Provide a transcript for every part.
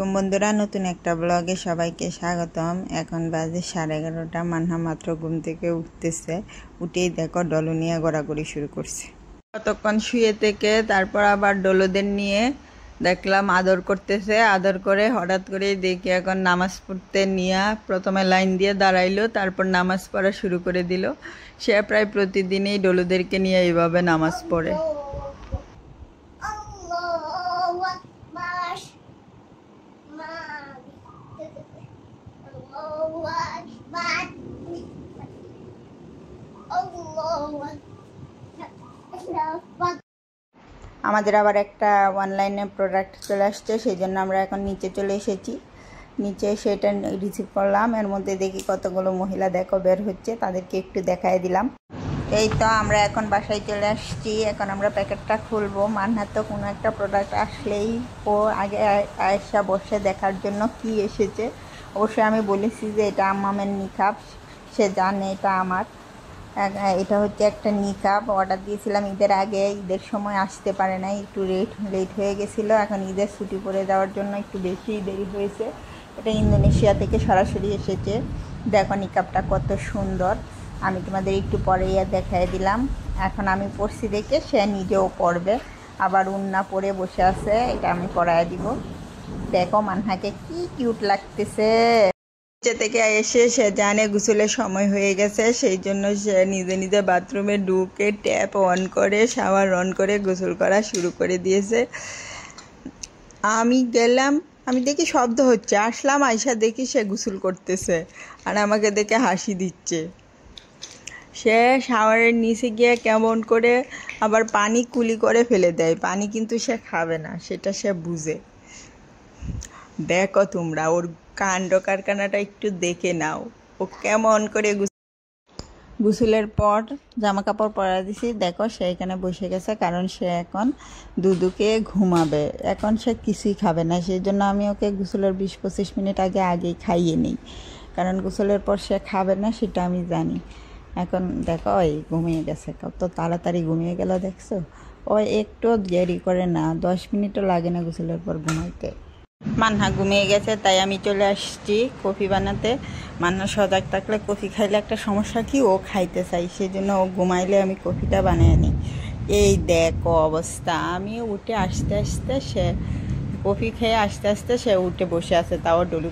আলাইকুম বন্ধুরা, নতুন একটা ব্লগে সবাইকে স্বাগতম। এখন বাজে 11:30। মানহা মাত্র ঘুম থেকে উঠতেছে। উঠেই দেখো ডলু নিয়ে গড়াগড়ি শুরু করছে। কতক্ষণ শুয়ে থেকে তারপর আবার ডলুদের নিয়ে দেখলাম আদর করতেছে। আদর করে হঠাৎ করেই দেখি এখন নামাজ পড়তে নিয়ে প্রথমে লাইন দিয়ে দাঁড়াইলো, তারপর নামাজ পড়া শুরু করে দিল। সে প্রায় প্রতিদিনই ডলুদেরকে নিয়ে এইভাবে নামাজ পড়ে। আমাদের আবার একটা অনলাইনে প্রোডাক্ট চলে আসছে, সেই জন্য আমরা এখন নিচে চলে এসেছি। নিচে সেটা রিসিভ করলাম। এর মধ্যে দেখি কতগুলো মহিলা দেখো বের হচ্ছে, তাদেরকে একটু দেখাই দিলাম। এই তো আমরা এখন বাসায় চলে আসছি। এখন আমরা প্যাকেটটা খুলবো। মানহার তো কোনো একটা প্রোডাক্ট আসলেই ও আগে আয়েশা বসে দেখার জন্য কি এসেছে। অবশ্যই আমি বলেছি যে এটা আম্মামের নিকাব, সে জানে এটা আমার। এটা হচ্ছে একটা নিকাব, অর্ডার দিয়েছিলাম ঈদের আগে। ঈদের সময় আসতে পারে নাই, একটু লেট হয়ে গেছিলো। এখন ঈদের ছুটি পড়ে যাওয়ার জন্য একটু বেশি দেরি হয়েছে। এটা ইন্দোনেশিয়া থেকে সরাসরি এসেছে। দেখো নিকাবটা কত সুন্দর। আমি তোমাদের একটু পরে দেখাই দিলাম। এখন আমি পরছি দেখে সে নিজেও পরবে, আবার উন্না পরে বসে আছে। এটা আমি পরায় দিব। দেখো মানহাকে কি কিউট লাগতেছে। নিচে থেকে এসে সে জানে গোসলের সময় হয়ে গেছে, সেই জন্য সে নিজে নিজে বাথরুমে ঢুকে ট্যাপ অন করে শাওয়ার অন করে গোসল করা শুরু করে দিয়েছে। আমি গেলাম, আমি দেখি শব্দ হচ্ছে, আসলাম, আয়শা দেখি সে গোসল করতেছে আর আমাকে দেখে হাসি দিচ্ছে। সে শাওয়ারের নিচে গিয়ে কেমন করে আবার পানি কুলি করে ফেলে দেয়। পানি কিন্তু সে খাবে না, সেটা সে বুঝে। দেখো তোমরা ওর কাণ্ড কারখানাটা একটু দেখে নাও। ও কেমন করে গোসলের পর জামা কাপড় পরা দিছি। দেখো সে এখানে বসে গেছে, কারণ সে এখন দুদুকে ঘুমাবে। এখন সে কিছুই খাবে না, সেই জন্য আমি ওকে গোসলের 20-25 মিনিট আগেই খাইয়ে নিই, কারণ গোসলের পর সে খাবে না, সেটা আমি জানি। এখন দেখো ওই ঘুমিয়ে গেছে, কত তাড়াতাড়ি ঘুমিয়ে গেল দেখছো। ও একটু দেরি করে না, 10 মিনিটও লাগে না গোসলের পর ঘুমাইতে। মানহা ঘুমিয়ে গেছে, তাই আমি চলে আসছি কফি বানাতে। মানহা সজাগ থাকলে কফি খাইলে একটা সমস্যা কি, ও খাইতে চাই, সেই জন্য ও ঘুমাইলে আমি কফিটা বানিয়ে নিই। এই দেখো অবস্থা। আমি উঠে আসতে আসতে সে কফি খেয়ে আসতে আসতে সে উঠে বসে আছে, তাও ডলু।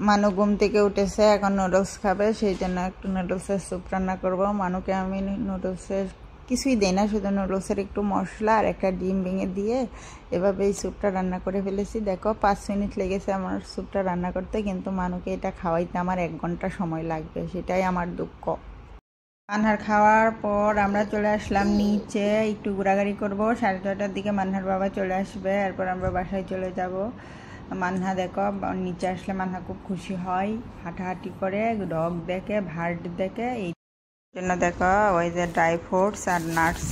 মানু ঘুম থেকে উঠেছে, এখন নুডলস খাবে, সেই জন্য একটু নুডলসের স্যুপ রান্না করবো। মানুকে আমি নুডলসের কিছুই দেই না, শুধু নুডলসের একটু মশলা আর একটা ডিম ভেঙে দিয়ে এভাবে এই স্যুপটা রান্না করে ফেলেছি। দেখো 5 মিনিট লেগেছে আমার স্যুপটা রান্না করতে, কিন্তু মানুকে এটা খাওয়াইতে আমার 1 ঘন্টা সময় লাগবে, সেটাই আমার দুঃখ। মানহার খাওয়ার পর আমরা চলে আসলাম নিচে, একটু ঘোরাঘুরি করবো। 6:30টার দিকে মানহার বাবা চলে আসবে, এরপর আমরা বাসায় চলে যাব। মানহা দেখো নিচে আসলে মানহা খুব খুশি হয়, হাঁটাহাঁটি করে, ডগ দেখে, ভার্ড দেখে। এই জন্য দেখো ওই যে ড্রাই ফ্রুটস আর নাটস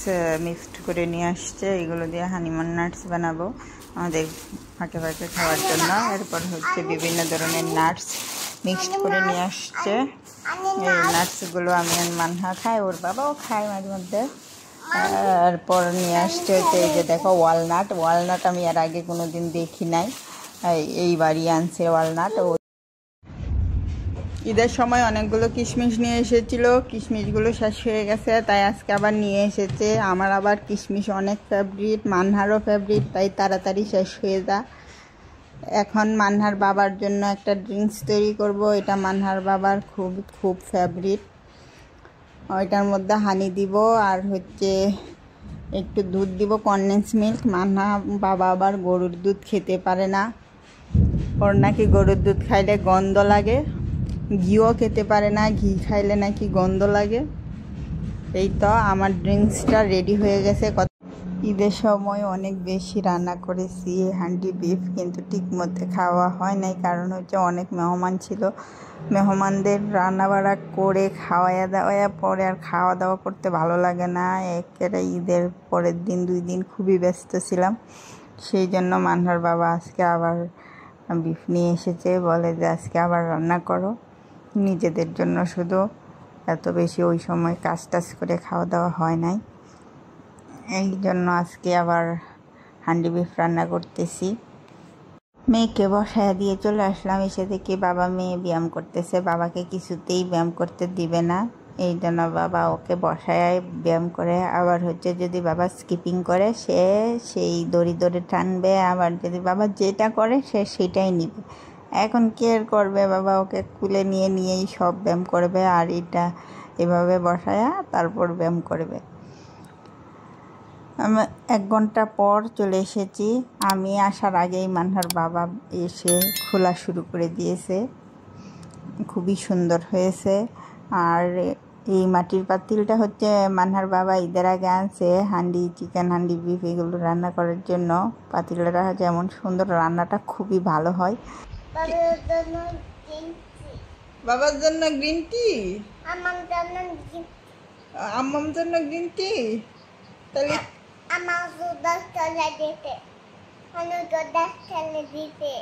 মিক্সড করে নিয়ে আসছে, এগুলো দিয়ে হানিমুন নাটস বানাবো আমাদের ফাঁকে ফাঁকে খাওয়ার জন্য। এরপর হচ্ছে বিভিন্ন ধরনের নাটস মিক্সড করে নিয়ে আসছে। এই নাটসগুলো আমি মানহা খাই, ওর বাবাও খায় মাঝে মধ্যে। এরপর নিয়ে আসছে হচ্ছে এই যে দেখো ওয়ালনাট আমি এর আগে কোনো দিন দেখি নাই, এইবারই আনছে ওয়ালনাট। ঈদের সময় অনেকগুলো কিশমিশ নিয়ে এসেছিল, কিশমিশগুলো শেষ হয়ে গেছে, তাই আজকে আবার নিয়ে এসেছে। আমার আবার কিশমিশ অনেক ফেভারিট, মানহারও ফেভারিট, তাই তাড়াতাড়ি শেষ হয়ে যায়। এখন মানহার বাবার জন্য একটা ড্রিঙ্কস তৈরি করব, এটা মানহার বাবার খুব খুব ফেভারিট। ওইটার মধ্যে হানি দিব আর হচ্ছে একটু দুধ দিব, কনডেন্স মিল্ক। মানহা বাবা আবার গরুর দুধ খেতে পারে না, ওর নাকি গরুর দুধ খাইলে গন্ধ লাগে। ঘিও খেতে পারে না, ঘি খাইলে নাকি গন্ধ লাগে। এই তো আমার ড্রিঙ্কসটা রেডি হয়ে গেছে। ঈদের সময় অনেক বেশি রান্না করেছি হান্ডি বিফ, কিন্তু ঠিক মতো খাওয়া হয় নাই, কারণ হচ্ছে অনেক মেহমান ছিল। মেহমানদের রান্না বাড়া করে খাওয়াইয়া দাওয়াইয়া পরে আর খাওয়া দাওয়া করতে ভালো লাগে না। একেবারে ঈদের পরের দিন 2 দিন খুবই ব্যস্ত ছিলাম, সেই জন্য মানহার বাবা আজকে আবার বিফ নিয়ে এসেছে, বলে যে আজকে আবার রান্না করো নিজেদের জন্য শুধু। এত বেশি ওই সময় কাজ টাজ করে খাওয়া দাওয়া হয় নাই, এই জন্য আজকে আবার হান্ডি বিফ রান্না করতেছি। মেয়েকে বসায় দিয়ে চলে আসলাম। এসে দেখি বাবা মেয়ে ব্যায়াম করতেছে। বাবাকে কিছুতেই ব্যায়াম করতে দিবে না, এই জন্য বাবা ওকে বসায় ব্যায়াম করে। আবার হচ্ছে যদি বাবা স্কিপিং করে সে সেই দড়ি ধরে টানবে, আবার যদি বাবা যেটা করে সে সেটাই নিবে। এখন কেয়ার করবে, বাবা ওকে কুলে নিয়েই সব ব্যায়াম করবে, আর এটা এভাবে বসায়া তারপর ব্যায়াম করবে। আমি 1 ঘন্টা পর চলে এসেছি। আমি আসার আগেই মানহার বাবা এসে খোলা শুরু করে দিয়েছে। খুবই সুন্দর হয়েছে। আর এই মাটির পাতিলটা হচ্ছে মানহার বাবা ঈদের আগে আনছে হান্ডি, চিকেন হান্ডি, বিফ এগুলো রান্না করার জন্য। পাতিলটা যেমন সুন্দর, রান্নাটা খুবই ভালো হয়। বাবার জন্য গ্রিন টি, আম্মার জন্য গ্রিন টি। তাহলে আমার দুধ চলে দিতে, আমার দুধ চলে দিতে,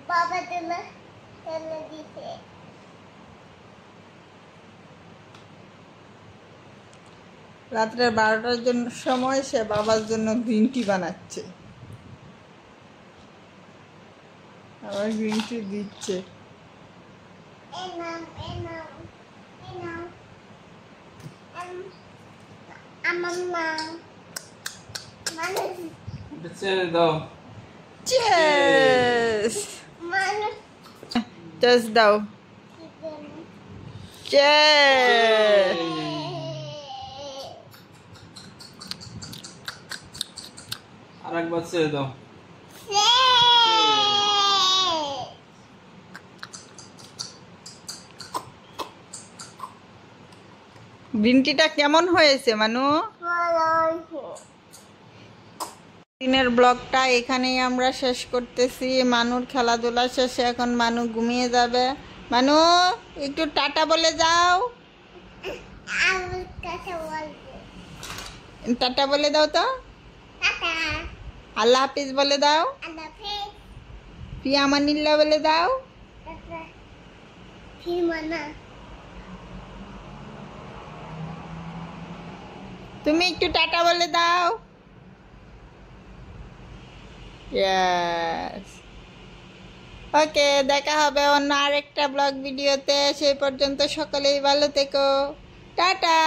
বাবা দুধ চলে দিতে। রাত্রে 12টার জন্য সময় সে বাবার জন্য গ্রিন টি বানাচ্ছে, আবার গ্রিন টি দিচ্ছে। Cheers! Cheers দাও। Cheers! আরেকবার ছেড়ে দাও। গ্রিন টিটা কেমন হয়েছে মানু? দিনের ব্লগটা এখানেই আমরা শেষ করতেছি। মানুর খেলাধুলা শেষে এখন মানু ঘুমিয়ে যাবে। মানু একটু টাটা বলে যাও। টাটা বলে দাও তো। আল্লাহ হাফিজ বলে দাও। ফি আমানিল্লাহ বলে দাও। তুমি একটু টাটা বলে দাও। ইয়েস, ওকে, দেখা হবে অন্য আরেকটা ব্লগ ভিডিওতে। সেই পর্যন্ত সকলেই ভালো থেকো। টাটা।